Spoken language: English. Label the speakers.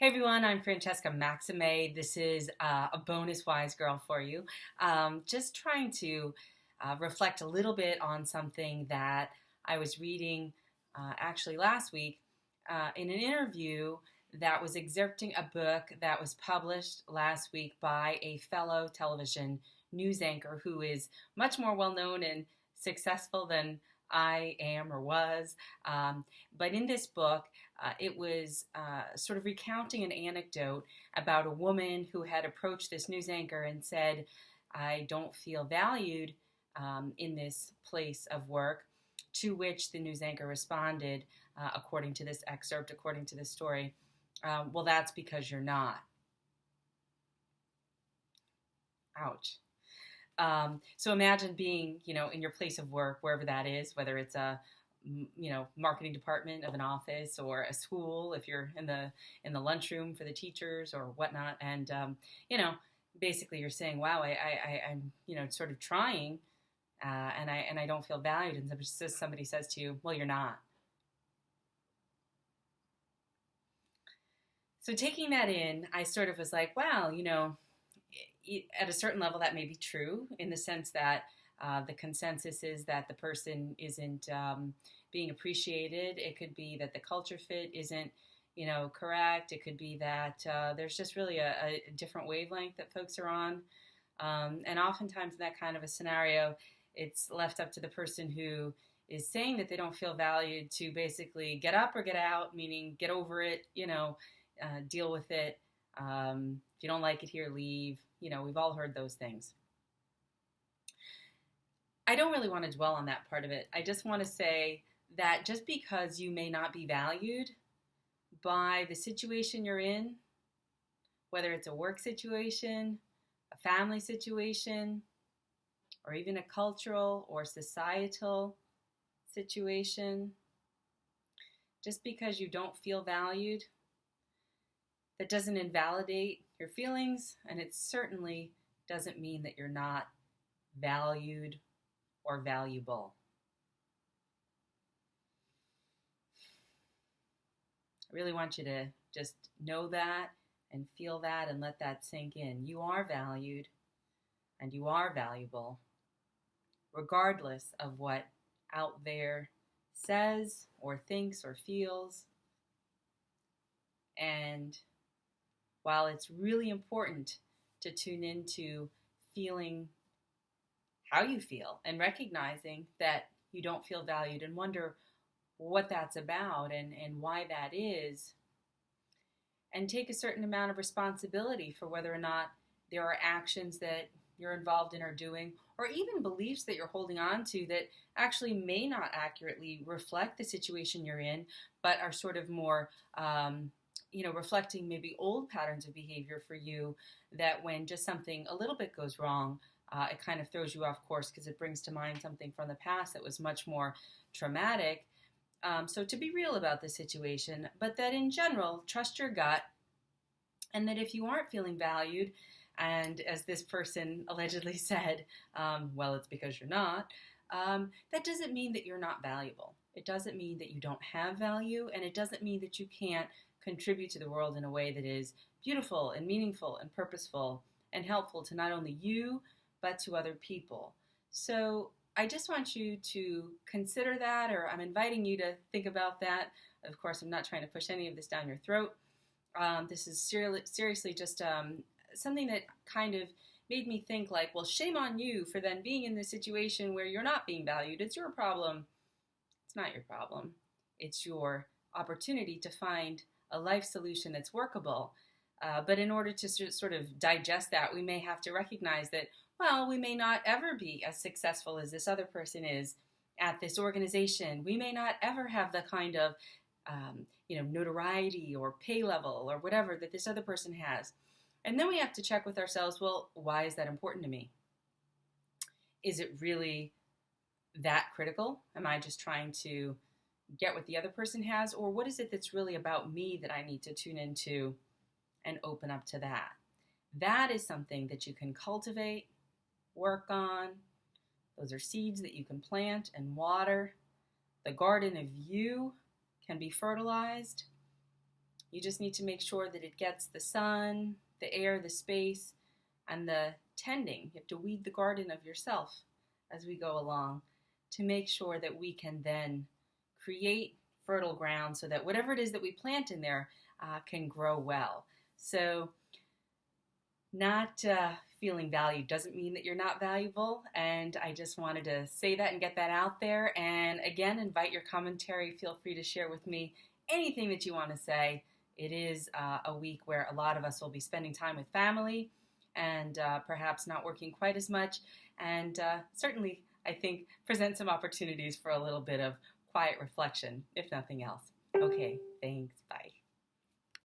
Speaker 1: Hey everyone, I'm Francesca Maxime. This is a bonus WiseGirl for you. Just trying to reflect a little bit on something that I was reading actually last week in an interview that was excerpting a book that was published last week by a fellow television news anchor who is much more well known and successful than I am or was. But in this book, it was sort of recounting an anecdote about a woman who had approached this news anchor and said, I don't feel valued in this place of work, to which the news anchor responded, according to this excerpt, according to this story, well, that's because you're not. Ouch. So imagine being, in your place of work, wherever that is, whether it's a, marketing department of an office or a school, if you're in the lunchroom for the teachers or whatnot, and basically you're saying, wow, I'm sort of trying, and I don't feel valued, and somebody says to you, well, you're not. So taking that in, I sort of was like, wow, at a certain level that may be true in the sense that the consensus is that the person isn't being appreciated. It could be that the culture fit isn't, correct. It could be that there's just really a different wavelength that folks are on. And oftentimes in that kind of a scenario, it's left up to the person who is saying that they don't feel valued to basically get up or get out, meaning get over it, deal with it. If you don't like it here, leave. We've all heard those things. I don't really want to dwell on that part of it. I just want to say that just because you may not be valued by the situation you're in, whether it's a work situation, a family situation, or even a cultural or societal situation, just because you don't feel valued, that doesn't invalidate your feelings, and it certainly doesn't mean that you're not valued or valuable. I really want you to just know that and feel that and let that sink in. You are valued and you are valuable, regardless of what out there says or thinks or feels. And while it's really important to tune into feeling how you feel and recognizing that you don't feel valued and wonder what that's about and why that is, and take a certain amount of responsibility for whether or not there are actions that you're involved in or doing, or even beliefs that you're holding on to that actually may not accurately reflect the situation you're in, but are sort of more reflecting maybe old patterns of behavior for you, that when just something a little bit goes wrong, it kind of throws you off course because it brings to mind something from the past that was much more traumatic. So to be real about the situation, but that in general, trust your gut, and that if you aren't feeling valued, and as this person allegedly said, well, it's because you're not, that doesn't mean that you're not valuable. It doesn't mean that you don't have value, and it doesn't mean that you can't contribute to the world in a way that is beautiful and meaningful and purposeful and helpful to not only you, but to other people. So I just want you to consider that, or I'm inviting you to think about that. Of course, I'm not trying to push any of this down your throat. This is seriously just something that kind of made me think like, well, shame on you for then being in this situation where you're not being valued. It's your problem. It's not your problem. It's your opportunity to find a life solution that's workable. But in order to sort of digest that, we may have to recognize that, well, we may not ever be as successful as this other person is at this organization. We may not ever have the kind of, notoriety or pay level or whatever that this other person has. And then we have to check with ourselves, well, why is that important to me? Is it really that critical? Am I just trying to get what the other person has? Or what is it that's really about me that I need to tune into and open up to that? That is something that you can cultivate, work on. Those are seeds that you can plant and water. The garden of you can be fertilized. You just need to make sure that it gets the sun, the air, the space, and the tending. You have to weed the garden of yourself as we go along to make sure that we can then create fertile ground so that whatever it is that we plant in there can grow well. So not feeling valued doesn't mean that you're not valuable, and I just wanted to say that and get that out there. And again, invite your commentary. Feel free to share with me anything that you want to say. It is a week where a lot of us will be spending time with family and perhaps not working quite as much, and certainly, I think, present some opportunities for a little bit of quiet reflection, if nothing else. Okay, thanks. Bye.